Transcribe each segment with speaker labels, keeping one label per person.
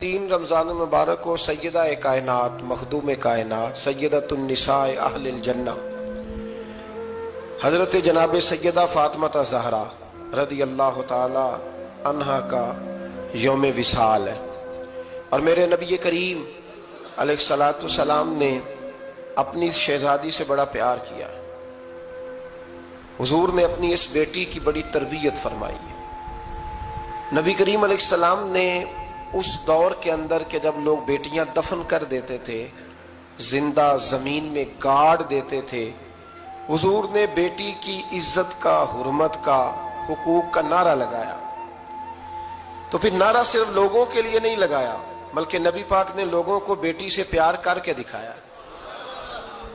Speaker 1: तीन रमजान मुबारक को सैयदा कायनात मखदूम कायनात सैयदतुन निसाए अहलिल जन्ना हजरत जनाब सैयदा फातिमा ज़हरा रदी अल्लाह ताला अन्हा का यौम विसाल है। और मेरे नबी करीम अलैहिस्सलातु सलाम ने अपनी शहजादी से बड़ा प्यार किया। हुजूर ने अपनी इस बेटी की बड़ी तरबियत फरमाई है। नबी करीम अलैहिस्सलाम ने उस दौर के अंदर के जब लोग बेटियां दफन कर देते थे, जिंदा जमीन में गाड़ देते थे, हुजूर ने बेटी की इज्जत का, हुर्मत का, हुकूक का नारा लगाया। तो फिर नारा सिर्फ लोगों के लिए नहीं लगाया, बल्कि नबी पाक ने लोगों को बेटी से प्यार करके दिखाया।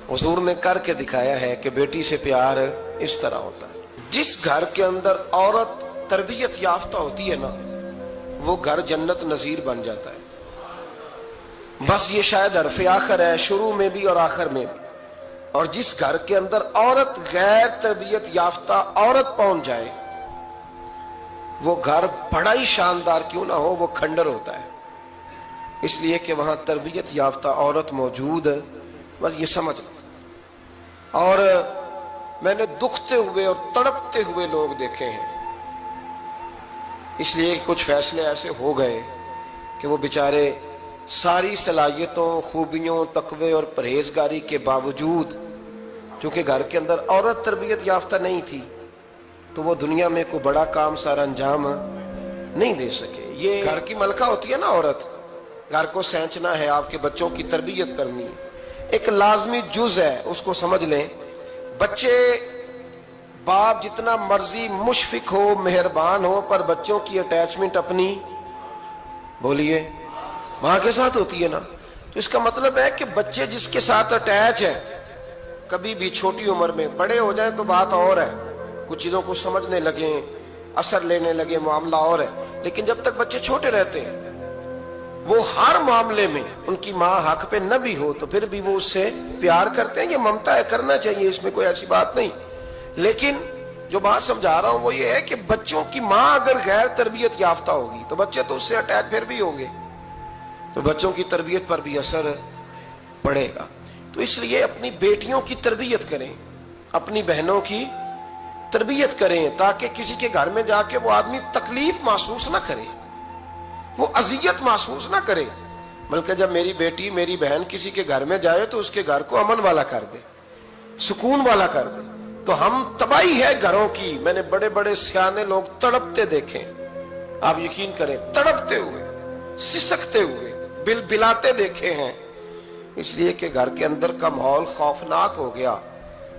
Speaker 1: हुजूर ने करके दिखाया है कि बेटी से प्यार इस तरह होता है। जिस घर के अंदर औरत तरबियत याफ्ता होती है ना, वो घर जन्नत नजीर बन जाता है। बस ये शायद हरफ़े आखिर है, शुरू में भी और आखिर में भी। और जिस घर के अंदर औरत गैर तरबियत याफ्ता औरत पहुंच जाए, वो घर बड़ा ही शानदार क्यों ना हो, वो खंडर होता है। इसलिए कि वहां तरबियत याफ्ता औरत मौजूद है, बस ये समझ लो। और मैंने दुखते हुए और तड़पते हुए लोग देखे हैं, इसलिए कुछ फैसले ऐसे हो गए कि वो बेचारे सारी सलाहियतों, खूबियों, तकवे और परहेजगारी के बावजूद, चूंकि घर के अंदर औरत तरबियत याफ्ता नहीं थी, तो वो दुनिया में कोई बड़ा काम सारा अंजाम नहीं दे सके। ये घर की मलका होती है ना औरत, घर को सेंचना है, आपके बच्चों की तरबियत करनी है, एक लाजमी जुज है, उसको समझ लें। बच्चे बाप जितना मर्जी मुशफिक हो, मेहरबान हो, पर बच्चों की अटैचमेंट अपनी, बोलिए, मां के साथ होती है ना। तो इसका मतलब है कि बच्चे जिसके साथ अटैच है, कभी भी छोटी उम्र में, बड़े हो जाए तो बात और है, कुछ चीजों को समझने लगे, असर लेने लगे, मामला और है। लेकिन जब तक बच्चे छोटे रहते हैं, वो हर मामले में उनकी माँ हक पे न भी हो तो फिर भी वो उससे प्यार करते हैं। ये ममता है, करना चाहिए, इसमें कोई ऐसी बात नहीं। लेकिन जो बात समझा रहा हूं वो ये है कि बच्चों की माँ अगर गैर तरबियत याफ्ता होगी तो बच्चे तो उससे अटैच फिर भी होंगे, तो बच्चों की तरबियत पर भी असर पड़ेगा। तो इसलिए अपनी बेटियों की तरबियत करें, अपनी बहनों की तरबियत करें, ताकि किसी के घर में जाके वो आदमी तकलीफ महसूस ना करे, वो अजियत महसूस ना करे। बल्कि जब मेरी बेटी, मेरी बहन किसी के घर में जाए तो उसके घर को अमन वाला कर दे, सुकून वाला कर दे। तो हम तबाही है घरों की। मैंने बड़े बड़े सियाने लोग तड़पते देखे, आप यकीन करें, तड़पते हुए, सिसकते हुए, बिलबिलाते देखे हैं। इसलिए कि घर के अंदर का माहौल खौफनाक हो गया,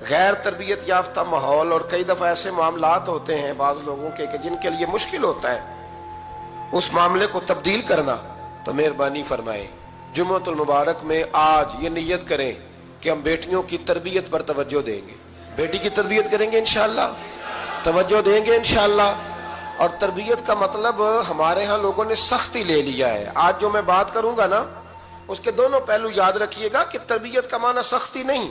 Speaker 1: गैर तरबियत याफ्ता माहौल। और कई दफा ऐसे मामलात होते हैं बाज लोगों के कि जिनके लिए मुश्किल होता है उस मामले को तब्दील करना। तो मेहरबानी फरमाए, जुम्मतुल मुबारक में आज ये नियत करें कि हम बेटियों की तरबियत पर तवज्जो देंगे, बेटी की तरबियत करेंगे इंशाअल्लाह, तवज्जो देंगे इंशाअल्लाह। और तरबियत का मतलब हमारे यहाँ लोगों ने सख्ती ले लिया है। आज जो मैं बात करूंगा ना, उसके दोनों पहलू याद रखिएगा कि तरबियत का माना सख्ती नहीं।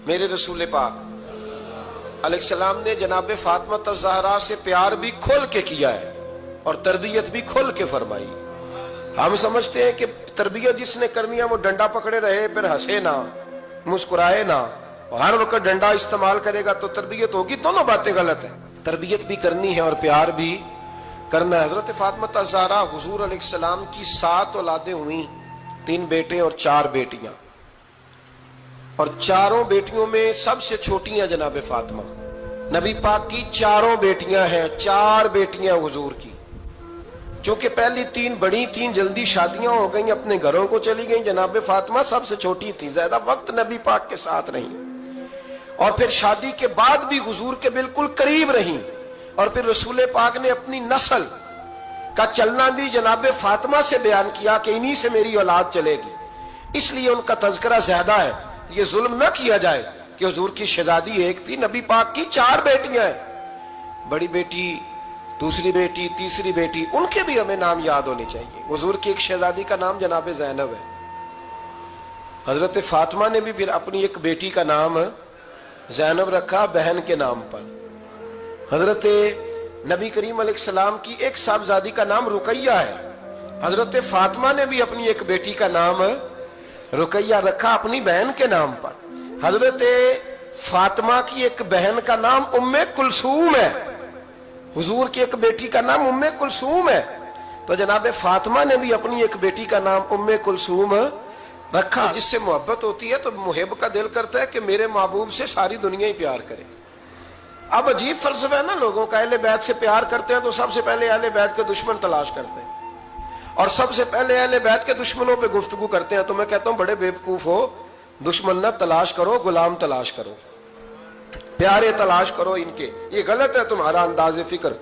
Speaker 1: मेरे रसूल पाक अलैहिस्सलाम ने जनाब फातिमा ज़हरा से प्यार भी खोल के किया है और तरबियत भी खोल के फरमाई। हम समझते हैं कि तरबियत जिसने करनी है वो डंडा पकड़े रहे, फिर हंसे ना, मुस्कुराए ना, हर वक्त डंडा इस्तेमाल करेगा तो तरबियत होगी। दोनों बातें गलत है। तरबियत भी करनी है और प्यार भी करना है। हजरत फातिमा ज़हरा हुजूर अलैहिस्सलाम की 7 औलादें हुई, 3 बेटे और 4 बेटियां। और चारों बेटियों में सबसे छोटी हैं जनाब फातिमा। नबी पाक की 4 बेटियां हैं, 4 बेटियां हुजूर की। चूंकि पहली 3 बड़ी थीं, जल्दी शादियां हो गई, अपने घरों को चली गई। जनाब फातिमा सबसे छोटी थी, ज्यादा वक्त नबी पाक के साथ रही, और फिर शादी के बाद भी हुजूर के बिल्कुल करीब रही। और फिर रसूल पाक ने अपनी नस्ल का चलना भी जनाब फातिमा से बयान किया कि इन्हीं से मेरी औलाद चलेगी। इसलिए उनका तज़किरा ज्यादा है। ये जुल्म न किया जाए कि हुजूर की शहजादी एक थी, नबी पाक की 4 बेटियां हैं, बड़ी बेटी, दूसरी बेटी, तीसरी बेटी, उनके भी हमें नाम याद होने चाहिए। हुजूर की एक शहजादी का नाम जनाब ज़ैनब है। हजरत फातिमा ने भी फिर अपनी एक बेटी का नाम ज़ैनब रखा, बहन के नाम पर। हजरत नबी करीम अलैहिस्सलाम की एक साहबजादी का नाम रुकैया है, حضرت فاطمہ نے بھی اپنی ایک بیٹی کا نام رقیہ رکھا اپنی بہن کے نام پر. حضرت فاطمہ کی ایک بہن کا نام ام کلثوم ہے. حضور کی ایک بیٹی کا نام ام کلثوم ہے. تو جناب فاطمہ نے بھی اپنی ایک بیٹی کا نام ام کلثوم رکھا. جس سے محبت ہوتی ہے تو محب کا دل کرتا ہے کہ میرے محبوب سے ساری دنیا ہی پیار کرے. اب عجیب فلسفہ ہے نا لوگوں کا, اہل بیت سے پیار کرتے ہیں تو سب سے پہلے اہل بیت کے دشمن تلاش کرتے ہیں, اور سب سے پہلے اہل بیت کے دشمنوں پہ گفتگو کرتے ہیں. تو میں کہتا ہوں بڑے بیوقوف ہو, دشمن نہ تلاش کرو, غلام تلاش کرو, پیارے تلاش کرو ان کے. یہ غلط ہے تمہارا انداز فکر.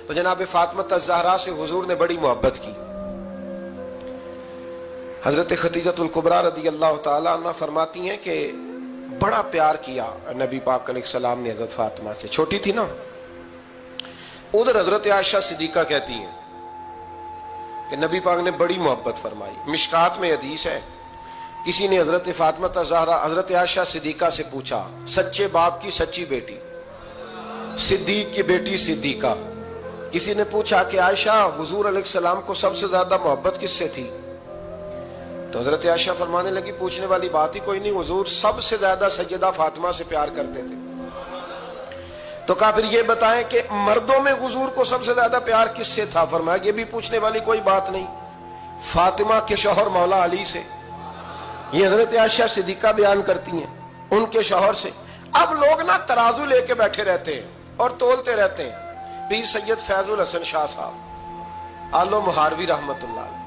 Speaker 1: تو جناب فاطمہ الزہرا سے حضور نے بڑی محبت کی. حضرت خدیجہ الکبریٰ رضی اللہ تعالی عنہ فرماتی ہیں کہ بڑا پیار کیا نبی پاک علیہ السلام نے حضرت فاطمہ سے. چھوٹی تھی نا. ادھر حضرت عائشہ صدیقہ کہتی ہیں کہ نبی پاک نے بڑی محبت فرمائی. مشکات میں حدیث ہے, کسی نے حضرت فاطمہ الزہرا حضرت عائشہ صدیقہ سے پوچھا, سچے باپ کی سچی بیٹی, صدیق کی بیٹی صدیقہ. کسی نے پوچھا کہ عائشہ حضور علیہ السلام کو سب سے زیادہ محبت کس سے تھی؟ تو حضرت عائشہ فرمانے لگی پوچھنے والی بات ہی کوئی نہیں, حضور سب سے زیادہ سیدہ فاطمہ سے پیار کرتے تھے. تو کہا پھر یہ بتائیں کہ مردوں میں حضور کو سب سے زیادہ پیار کس سے تھا؟ فرمایا یہ بھی پوچھنے والی کوئی بات نہیں, فاطمہ کے شوہر مولا علی سے. یہ حضرت عائشہ صدیقہ بیان کرتی ہیں ان کے شوہر سے. اب لوگ نا ترازو لے کے بیٹھے رہتے ہیں اور تولتے رہتے ہیں. پیر سید فیض الحسن شاہ صاحب آلو مہاروی رحمت اللہ علیہ,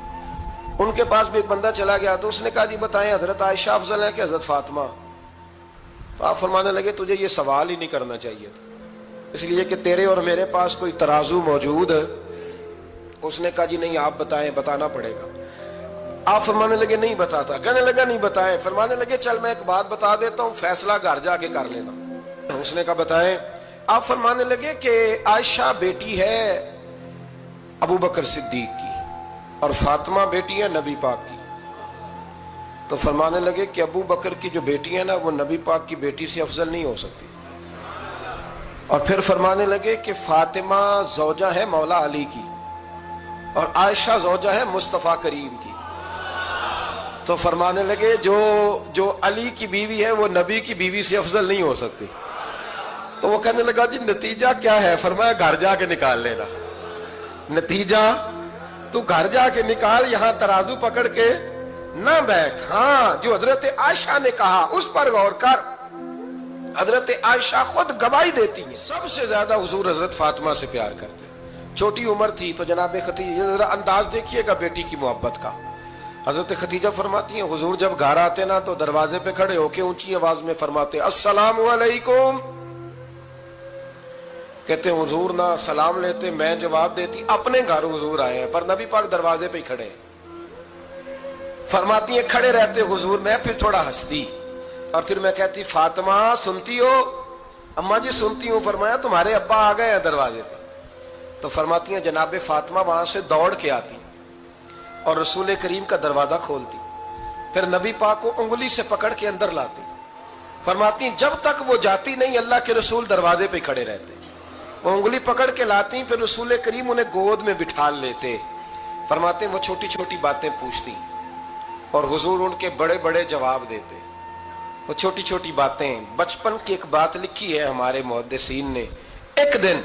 Speaker 1: ان کے پاس بھی ایک بندہ چلا گیا تو اس نے کہا جی بتائیں حضرت عائشہ افضل ہے کہ حضرت فاطمہ؟ تو آپ فرمانے لگے تجھے یہ سوال ہی نہیں کرنا چاہیے تھا, اس لیے کہ تیرے اور میرے پاس کوئی ترازو موجود ہے. اس نے کہا جی نہیں آپ بتائیں, بتانا پڑے گا. آپ فرمانے لگے نہیں بتاتا. کہنے لگا نہیں بتائیں. فرمانے لگے چل میں ایک بات بتا دیتا ہوں, فیصلہ گھر جا کے کر لینا. اس نے کہا بتائیں. آپ فرمانے لگے کہ عائشہ بیٹی ہے ابو بکر صدیق کی اور فاطمہ بیٹی ہے نبی پاک کی. تو فرمانے لگے کہ ابو بکر کی جو بیٹی ہے نا وہ نبی پاک کی بیٹی سے افضل نہیں ہو سکتی. اور پھر فرمانے لگے کہ فاطمہ زوجہ ہے مولا علی کی اور عائشہ زوجہ ہے مصطفیٰ کریم کی. تو فرمانے لگے جو علی کی بیوی ہے وہ نبی کی بیوی سے افضل نہیں ہو سکتی. تو وہ کہنے لگا جی نتیجہ کیا ہے؟ فرمایا گھر جا کے نکال لینا. نتیجہ تو گھر جا کے نکال, یہاں ترازو پکڑ کے نہ بیٹھ. ہاں جو حضرت عائشہ نے کہا اس پر غور کر. حضرت عائشہ خود گواہی دیتی ہیں سب سے زیادہ حضور حضرت فاطمہ سے پیار کرتے. چھوٹی عمر تھی تو جناب خدیجہ, ذرا انداز دیکھیے گا بیٹی کی محبت کا. حضرت خدیجہ فرماتی ہیں حضور جب گھر آتے نا تو دروازے پہ کھڑے ہو کے اونچی آواز میں فرماتے السلام علیکم. کہتے ہیں حضور نہ سلام لیتے, میں جواب دیتی. اپنے گھر حضور آئے ہیں پر نبی پاک دروازے پہ ہی کھڑے ہیں. فرماتی ہیں کھڑے رہتے حضور, میں پھر تھوڑا ہنستی اور پھر میں کہتی فاطمہ سنتی ہو؟ اماں جی سنتی ہوں. فرمایا تمہارے ابا آ گئے ہیں دروازے پہ. تو فرماتی ہیں جناب فاطمہ وہاں سے دوڑ کے آتی اور رسول کریم کا دروازہ کھولتی, پھر نبی پاک کو انگلی سے پکڑ کے اندر لاتی. فرماتی ہیں جب تک وہ جاتی نہیں اللہ کے رسول دروازے پہ کھڑے رہتے. وہ انگلی پکڑ کے لاتی, پھر رسول کریم انہیں گود میں بٹھا لیتے. فرماتے ہیں وہ چھوٹی چھوٹی باتیں پوچھتی اور حضور ان کے بڑے بڑے جواب دیتے. وہ چھوٹی چھوٹی باتیں. بچپن کی ایک بات لکھی ہے ہمارے محدثین نے. ایک دن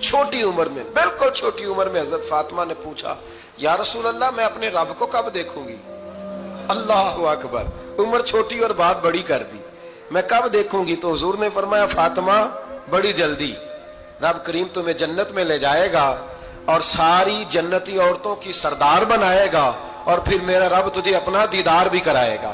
Speaker 1: چھوٹی عمر میں, بالکل چھوٹی عمر میں حضرت فاطمہ نے پوچھا یا رسول اللہ میں اپنے رب کو کب دیکھوں گی؟ اللہ اکبر, عمر چھوٹی اور بات بڑی کر دی. میں کب دیکھوں گی؟ تو حضور نے فرمایا فاطمہ بڑی جلدی. رب کریم تمہیں جنت میں لے جائے گا اور ساری جنتی عورتوں کی سردار بنائے گا اور پھر میرا رب تجھے اپنا دیدار بھی کرائے گا.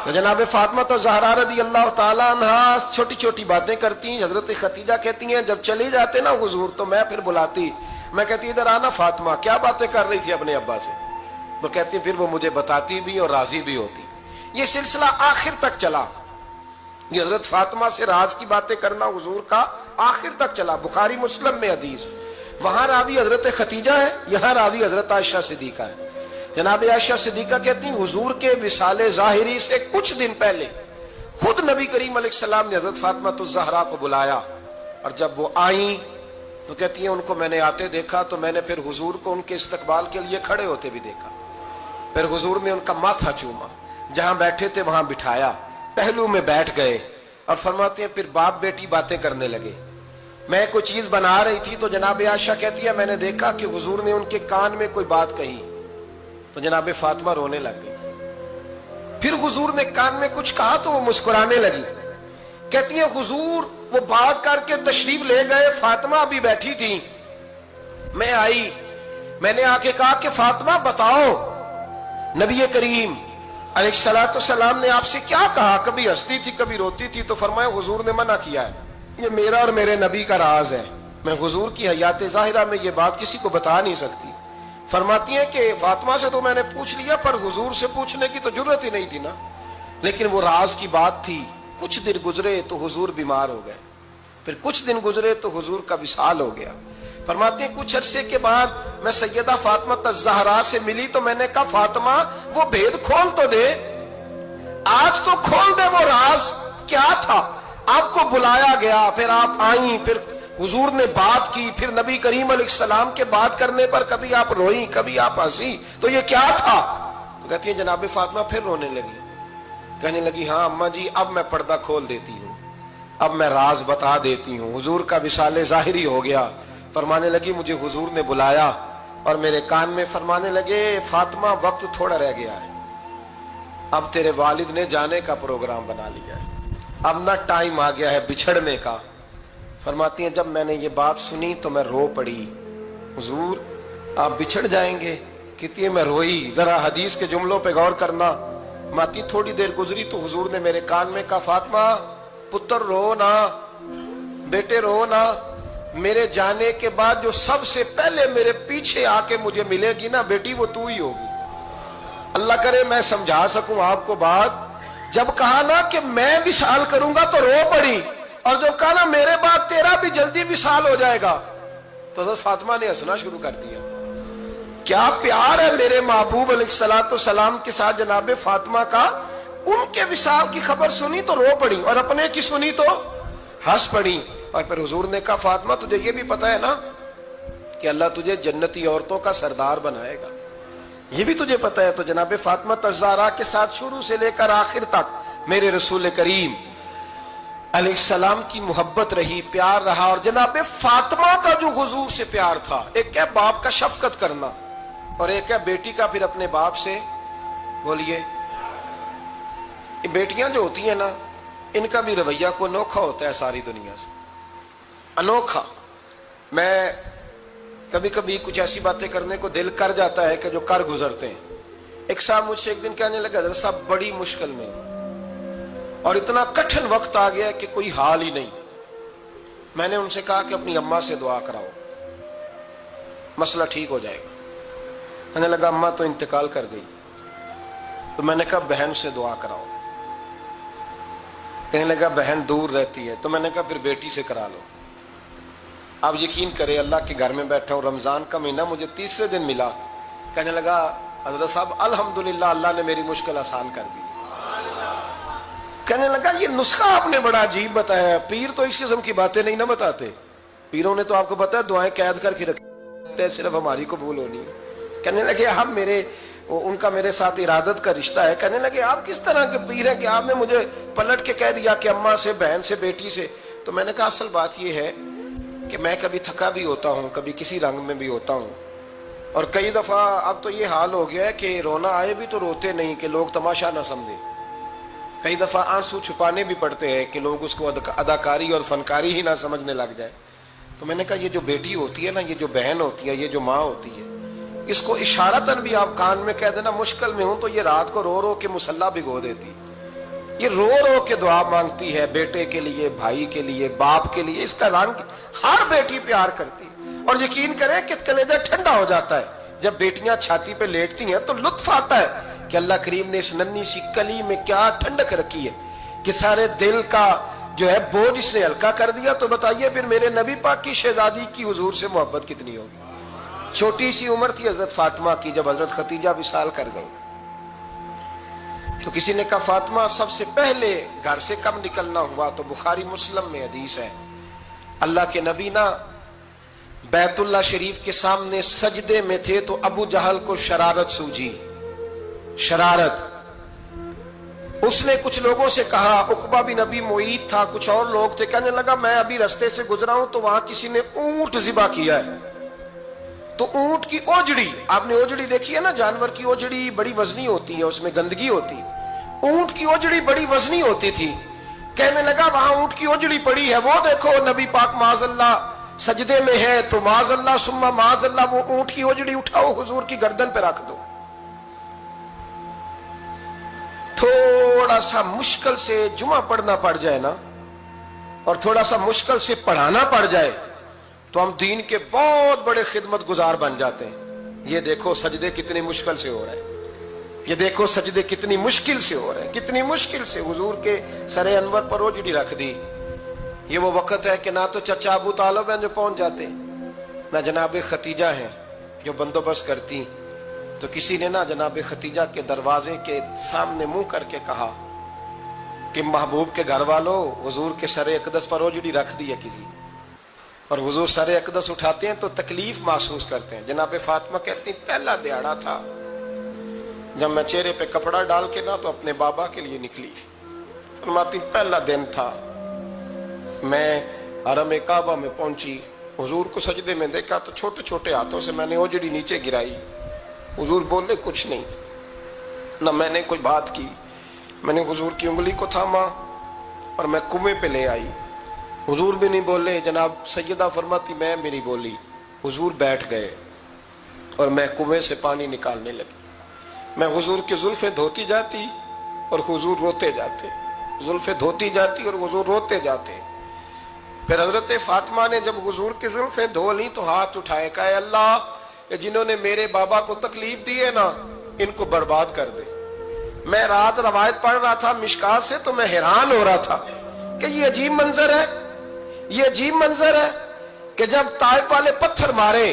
Speaker 1: تو جناب فاطمہ الزہرا رضی اللہ تعالیٰ عنہا چھوٹی چھوٹی باتیں کرتی ہیں. حضرت خدیجہ کہتی ہیں جب چلی جاتے نا حضور تو میں پھر بلاتی, میں کہتی ادھر آنا فاطمہ, کیا باتیں کر رہی تھی اپنے ابا سے؟ تو کہتی پھر وہ مجھے بتاتی بھی اور راضی بھی ہوتی. یہ سلسلہ آخر تک چلا. یہ حضرت فاطمہ سے راز کی باتیں کرنا حضور کا آخر تک چلا. بخاری مسلم میں حدیث, وہاں راوی حضرت خدیجہ ہے, یہاں راوی حضرت عائشہ صدیقہ ہے. جناب عائشہ صدیقہ کہتی ہیں حضور کے وصال ظاہری سے کچھ دن پہلے خود نبی کریم علیہ السلام نے حضرت فاطمہ الزہرا کو بلایا اور جب وہ آئیں تو کہتی ہیں ان کو میں نے آتے دیکھا تو میں نے پھر حضور کو ان کے استقبال کے لیے کھڑے ہوتے بھی دیکھا. پھر حضور نے ان کا ماتھا چوما, جہاں بیٹھے تھے وہاں بٹھایا, پہلو میں بیٹھ گئے اور فرماتے ہیں پھر باپ بیٹی باتیں کرنے لگے. میں کوئی چیز بنا رہی تھی تو جناب عائشہ کہتی ہے میں نے دیکھا کہ حضور نے ان کے کان میں کوئی بات کہی تو جناب فاطمہ رونے لگ گئی. پھر حضور نے کان میں کچھ کہا تو وہ مسکرانے لگی. کہتی ہیں حضور وہ بات کر کے تشریف لے گئے, فاطمہ ابھی بیٹھی تھی, میں آئی, میں نے آ کے کہا کہ فاطمہ بتاؤ نبی کریم علیہ الصلوۃ والسلام نے آپ سے کیا کہا, کبھی ہنستی تھی کبھی روتی تھی. تو فرمایا حضور نے منع کیا ہے, یہ میرا اور میرے نبی کا راز ہے, میں حضور کی حیات ظاہرہ میں یہ بات کسی کو بتا نہیں سکتی. فرماتی ہیں کہ فاطمہ سے تو میں نے پوچھ لیا پر حضور سے پوچھنے کی تو جرت ہی نہیں تھی نا, لیکن وہ راز کی بات تھی. کچھ دن گزرے تو حضور بیمار ہو گئے, پھر کچھ دن گزرے تو حضور کا وصال ہو گیا. فرماتے ہیں کچھ عرصے کے بعد میں سیدہ فاطمہ الزہرا سے ملی تو میں نے کہا فاطمہ وہ بھید کھول تو دے, آج تو کھول دے وہ راز کیا تھا. آپ کو بلایا گیا, پھر آپ آئیں, پھر حضور نے بات کی, پھر نبی کریم علیہ السلام کے بات کرنے پر کبھی آپ روئیں کبھی آپ ہنسی, تو یہ کیا تھا. تو کہتی ہیں جناب فاطمہ پھر رونے لگی, کہنے لگی ہاں اماں جی اب میں پردہ کھول دیتی ہوں, اب میں راز بتا دیتی ہوں. حضور کا وصال ظاہری ہو گیا. فرمانے لگی مجھے حضور نے بلایا اور میرے کان میں فرمانے لگے فاطمہ وقت تھوڑا رہ گیا ہے, اب تیرے والد نے جانے کا پروگرام بنا لیا ہے, اب نہ ٹائم آ گیا ہے بچھڑنے کا. فرماتی ہیں جب میں نے یہ بات سنی تو میں رو پڑی, حضور آپ بچھڑ جائیں گے. کہتی ہے میں روئی. ذرا حدیث کے جملوں پہ غور کرنا. ماتی تھوڑی دیر گزری تو حضور نے میرے کان میں کہا فاطمہ پتر رو نہ, بیٹے رو نہ, میرے جانے کے بعد جو سب سے پہلے میرے پیچھے آ کے مجھے ملے گی نا بیٹی وہ تو ہی ہوگی. اللہ کرے میں سمجھا سکوں آپ کو بات. جب کہا نا کہ میں وصال کروں گا تو رو پڑی, اور جو کہا نا میرے بعد تیرا بھی جلدی وصال ہو جائے گا تو حضرت فاطمہ نے ہنسنا شروع کر دیا. کیا پیار ہے میرے محبوب علیہ الصلوۃ والسلام کے ساتھ جناب فاطمہ کا. ان کے وصال کی خبر سنی تو رو پڑی اور اپنے کی سنی تو ہنس پڑی. اور پھر حضور نے کہا فاطمہ تجھے یہ بھی پتا ہے نا کہ اللہ تجھے جنتی عورتوں کا سردار بنائے گا, یہ بھی تجھے پتا ہے. تو جناب فاطمہ الزہرا کے ساتھ شروع سے لے کر آخر تک میرے رسول کریم علیہ السلام کی محبت رہی, پیار رہا. اور جناب فاطمہ کا جو حضور سے پیار تھا, ایک ہے باپ کا شفقت کرنا اور ایک ہے بیٹی کا پھر اپنے باپ سے, بولیے, بیٹیاں جو ہوتی ہیں نا ان کا بھی رویہ کو انوکھا ہوتا ہے ساری دنیا سے, انوکھا. میں کبھی کبھی کچھ ایسی باتیں کرنے کو دل کر جاتا ہے کہ جو کر گزرتے ہیں. ایک صاحب مجھ سے ایک دن کہنے لگا حضرت صاحب بڑی مشکل میں اور اتنا کٹھن وقت آ گیا کہ کوئی حال ہی نہیں. میں نے ان سے کہا کہ اپنی اماں سے دعا کراؤ, مسئلہ ٹھیک ہو جائے گا. کہنے لگا اماں تو انتقال کر گئی. تو میں نے کہا بہن سے دعا کراؤ. کہنے لگا بہن دور رہتی ہے. تو میں نے کہا پھر بیٹی سے کرا لو. آپ یقین کرے اللہ کے گھر میں بیٹھا ہوں, رمضان کا مہینہ مجھے تیسرے دن ملا. کہنے لگا حضرت صاحب الحمدللہ اللہ نے میری مشکل آسان کر دی. کہنے لگا یہ نسخہ آپ نے بڑا عجیب بتایا, پیر تو اس قسم کی باتیں نہیں نہ بتاتے. پیروں نے تو آپ کو پتا ہے دعائیں قید کر کے رکھتے, صرف ہماری قبول ہونی ہے. کہنے لگے ہم میرے ان کا میرے ساتھ ارادت کا رشتہ ہے. کہنے لگے آپ کس طرح کے پیر ہیں کہ آپ نے مجھے پلٹ کے کہہ دیا کہ اماں سے, بہن سے, بیٹی سے. تو میں نے کہا اصل بات یہ ہے کہ میں کبھی تھکا بھی ہوتا ہوں, کبھی کسی رنگ میں بھی ہوتا ہوں, اور کئی دفعہ اب تو یہ حال ہو گیا ہے کہ رونا آئے بھی تو روتے نہیں کہ لوگ تماشا نہ سمجھے. کئی دفعہ آنسو چھپانے بھی پڑتے ہیں کہ لوگ اس کو اداکاری اور فنکاری ہی نہ سمجھنے لگ جائے. تو میں نے کہا یہ جو بیٹی ہوتی ہے نا, یہ جو بہن ہوتی ہے, یہ جو ماں ہوتی ہے, اس کو اشارتاً بھی آپ کان میں کہہ دینا مشکل میں ہوں تو یہ رات کو رو رو کے مصلی بھگو دیتی. یہ رو رو کے دعا مانگتی ہے بیٹے کے لیے, بھائی کے لیے, باپ کے لیے. اس کا رنگ ہر بیٹی پیار کرتی ہے. اور یقین کریں کہ کلیجہ ٹھنڈا ہو جاتا ہے جب بیٹیاں چھاتی پہ لیٹتی ہیں, تو لطف آتا ہے کہ اللہ کریم نے اس ننھی سی کلی میں کیا ٹھنڈک رکھی ہے کہ سارے دل کا جو ہے بوجھ اس نے ہلکا کر دیا. تو بتائیے پھر میرے نبی پاک کی شہزادی کی حضور سے محبت کتنی ہوگی. چھوٹی سی عمر تھی حضرت فاطمہ کی جب حضرت خدیجہ وصال کر گئی. تو کسی نے کہا فاطمہ سب سے پہلے گھر سے کب نکلنا ہوا؟ تو بخاری مسلم میں حدیث ہے اللہ کے نبی نا बैतुल्ला शरीफ के सामने सजदे में थे तो अबू जहल को शरारत सूझी, शरारत। उसने कुछ लोगों से कहा, उकबा बिन नबी मुईद था, कुछ और लोग थे, कहने लगा मैं अभी रास्ते से गुजरा हूं तो वहां किसी ने ऊंट ज़िबा किया है। तो ऊंट की ओजड़ी, आपने ओजड़ी देखी है ना, जानवर की ओजड़ी बड़ी वजनी होती है, उसमें गंदगी होती। ऊंट की ओजड़ी बड़ी वजनी होती थी। कहने लगा वहां ऊंट की ओजड़ी पड़ी है, वो देखो नबी पाक माज़अल्लाह सजदे में है, तो माज़अल्लाह सुम्मा माज़अल्लाह वो ऊंट की ओजड़ी उठाओ, हुजूर की गर्दन पे रख दो। थोड़ा सा मुश्किल से जुमा पढ़ना पड़ जाए ना, और थोड़ा सा मुश्किल से पढ़ाना पड़ जाए, तो हम दीन के बहुत बड़े खिदमत गुजार बन जाते हैं। ये देखो सजदे कितनी मुश्किल से हो रहे हैं, ये देखो सजदे कितनी मुश्किल से हो रहे हैं, कितनी मुश्किल से हुजूर के सरे अनवर पर ओजड़ी रख दी। ये वो वक्त है कि ना तो चचा अबू तालिब हैं जो पहुंच जाते, ना जनाब खतीजा हैं जो बंदोबस्त करती। तो किसी ने ना जनाब खतीजा के दरवाजे के सामने मुंह करके कहा कि महबूब के घर वालों, हुजूर के सरे अकदस पर ओजड़ी रख दी है किसी, और हुजूर सरे अकदस उठाते हैं तो तकलीफ महसूस करते हैं। जनाब फातिमा कहती पहला दिहाड़ा था जब मैं चेहरे पे कपड़ा डाल के ना तो अपने बाबा के लिए निकली। फरमाती पहला दिन था, मैं हरम काबा में पहुंची, हुजूर को सजदे में देखा तो छोटे छोटे हाथों से मैंने ओजड़ी नीचे गिराई। हुजूर बोले कुछ नहीं, ना मैंने कोई बात की। मैंने हुजूर की उंगली को थामा और मैं कुएं पे ले आई। हुजूर भी नहीं बोले। जनाब सैयदा फरमाती मैं भी नहीं बोली। हुजूर बैठ गए और मैं कुएं से पानी निकालने लगी। मैं हुजूर की जुल्फें धोती जाती और हुजूर रोते जाते, जुल्फें धोती जाती और हुजूर रोते जाते। फिर हजरत फातिमा ने जब हुजूर की जुल्फें धो ली तो हाथ उठाए, कहा अल्लाह जिन्होंने मेरे बाबा को तकलीफ दी है ना, इनको बर्बाद कर दे। मैं रात रवायत पढ़ रहा था मिशकात से, तो मैं हैरान हो रहा था कि ये अजीब मंजर है, ये अजीब मंजर है कि जब ताइफ वाले पत्थर मारे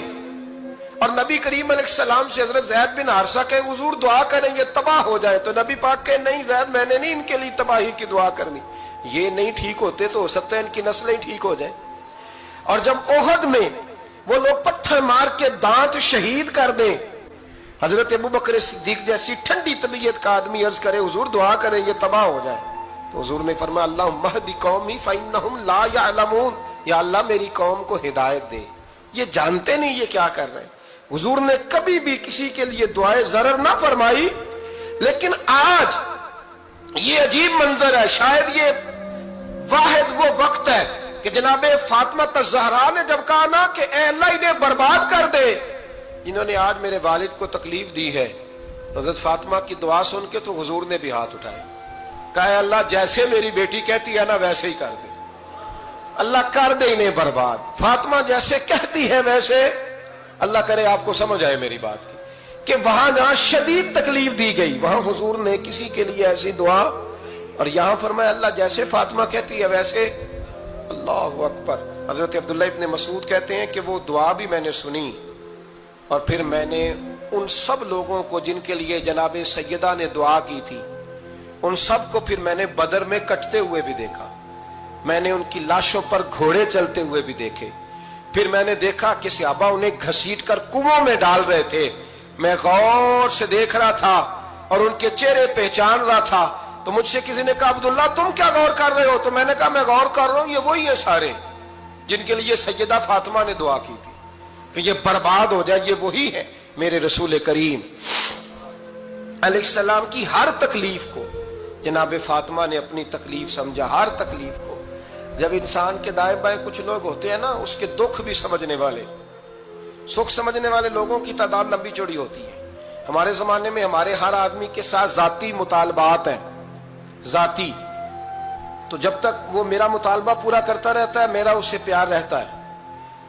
Speaker 1: और नबी करीम अलैहिस्सलाम से हजरत ज़ैद बिन हारिसा कहे हुजूर दुआ करेंगे तबाह हो जाए, तो नबी पाक कहे नहीं ज़ैद मैंने नहीं इनके लिए तबाही की दुआ करनी, ये नहीं ठीक होते तो हो सकता है इनकी नस्लें ठीक हो जाए। और जब ओहद में वो लोग पत्थर मार के दांत शहीद कर दे, हजरत अबू बकर सिद्दीक जैसी ठंडी तबीयत का आदमी अर्ज करे हुजूर दुआ करेंगे तबाह हो जाए, तो हुजूर ने फरमाया अल्लाहुम्मा हदी कौमी फइन्नहुम ला यअलमून, या अल्लाह मेरी कौम को हिदायत दे, ये जानते नहीं ये क्या कर रहे हैं। हुजूर ने कभी भी किसी के लिए दुआए ज़रर ना फरमाई, लेकिन आज ये अजीब मंजर है। शायद ये वाहिद वो वक्त है कि जनाबे फातिमा ज़हरा ने जब कहा ना कि ए अल्लाह इन्हें बर्बाद कर दे, इन्होंने आज मेरे वालिद को तकलीफ दी है, हजरत फातिमा की दुआ सुन के तो हुजूर ने भी हाथ उठाए, कहा अल्लाह जैसे मेरी बेटी कहती है ना वैसे ही कर दे, अल्लाह कर दे इन्हें बर्बाद। फातिमा जैसे कहती है वैसे, अल्लाह करे आपको समझ आए मेरी बात की, कि वहां जहां शदीद तकलीफ दी गई वहां हुजूर ने किसी के लिए ऐसी दुआ, और यहां फरमाया अल्लाह जैसे फातिमा कहती है वैसे। अल्लाहु अकबर। हजरत अब्दुल्लाह इब्ने मसूद कहते हैं कि वो दुआ भी मैंने सुनी, और फिर मैंने उन सब लोगों को जिनके लिए जनाबे सैयदा ने दुआ की थी, उन सब को फिर मैंने बदर में कटते हुए भी देखा। मैंने उनकी लाशों पर घोड़े चलते हुए भी देखे। फिर मैंने देखा कि सहाबा उन्हें घसीट कर कुओं में डाल रहे थे। मैं गौर से देख रहा था और उनके चेहरे पहचान रहा था। तो मुझसे किसी ने कहा अब्दुल्ला तुम क्या गौर कर रहे हो? तो मैंने कहा मैं गौर कर रहा हूं, ये वही है सारे जिनके लिए सैयदा फातिमा ने दुआ की थी कि ये बर्बाद हो जाए, ये वही है मेरे रसूल करीम अलैहिस्सलाम की हर तकलीफ को जनाब फातिमा ने अपनी तकलीफ समझा, हर तकलीफ को। जब इंसान के दाएं बाएं कुछ लोग होते हैं ना, उसके दुख भी समझने वाले, सुख समझने वाले लोगों की तादाद लंबी चौड़ी होती है। हमारे जमाने में हमारे हर आदमी के साथ जाती मुतालबात हैं, जाती। तो जब तक वो मेरा मुतालबा पूरा करता रहता है मेरा उससे प्यार रहता है,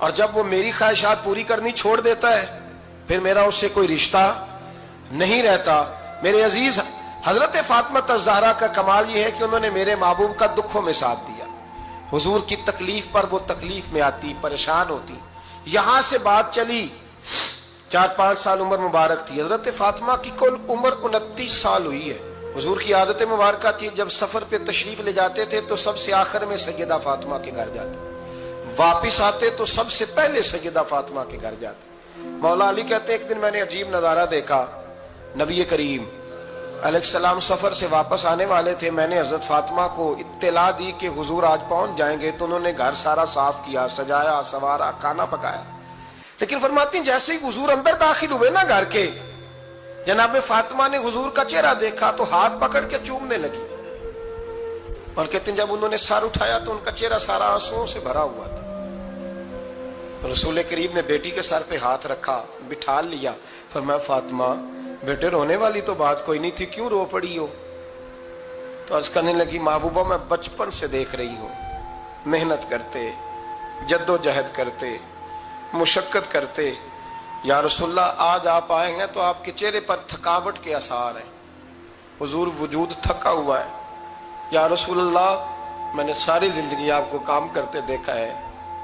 Speaker 1: और जब वो मेरी ख्वाहिशात पूरी करनी छोड़ देता है फिर मेरा उससे कोई रिश्ता नहीं रहता। मेरे अजीज हजरत फातिमा ज़हरा का कमाल ये है कि उन्होंने मेरे महबूब का दुखों में साथ दिया। हुजूर की तकलीफ पर वो तकलीफ में आती, परेशान होती। यहां से बात चली, 4-5 साल उम्र मुबारक थी। हजरत फातिमा की कुल उम्र 29 साल हुई है। हुजूर की आदत मुबारक थी जब सफर पे तशरीफ ले जाते थे तो सबसे आखिर में सैयदा फातिमा के घर जाते। वापिस आते तो सबसे पहले सैयदा फातिमा के घर जाते। मौला अली कहते एक दिन मैंने अजीब नजारा देखा, नबी करीम अलैहिस्सलाम सफर से वापस आने वाले थे। मैंने हजरत फातिमा को इत्तला दी कि हुजूर आज पहुंच जाएंगे, तो उन्होंने घर सारा साफ किया, सजाया, सवारा, खाना पकाया। लेकिन फरमाती जैसे ही हुजूर अंदर दाखिल हुए ना घर के, जनाब फातिमा ने हुजूर का चेहरा देखा तो हाथ पकड़ के चूमने लगी। और कहते हैं जब उन्होंने सर उठाया तो उनका चेहरा सारा आंसुओं से भरा हुआ था। रसूल करीम ने बेटी के सर पे हाथ रखा, बिठा लिया, फरमाया फातिमा बेटे रोने वाली तो बात कोई नहीं थी, क्यों रो पड़ी हो? तो अर्ज करने लगी महबूबा मैं बचपन से देख रही हूं, मेहनत करते, जद्दोजहद करते, मुशक्कत करते, या रसूलल्लाह आज आप आए हैं तो आपके चेहरे पर थकावट के आसार हैं, हुजूर वजूद थका हुआ है। या रसूलल्लाह मैंने सारी जिंदगी आपको काम करते देखा है,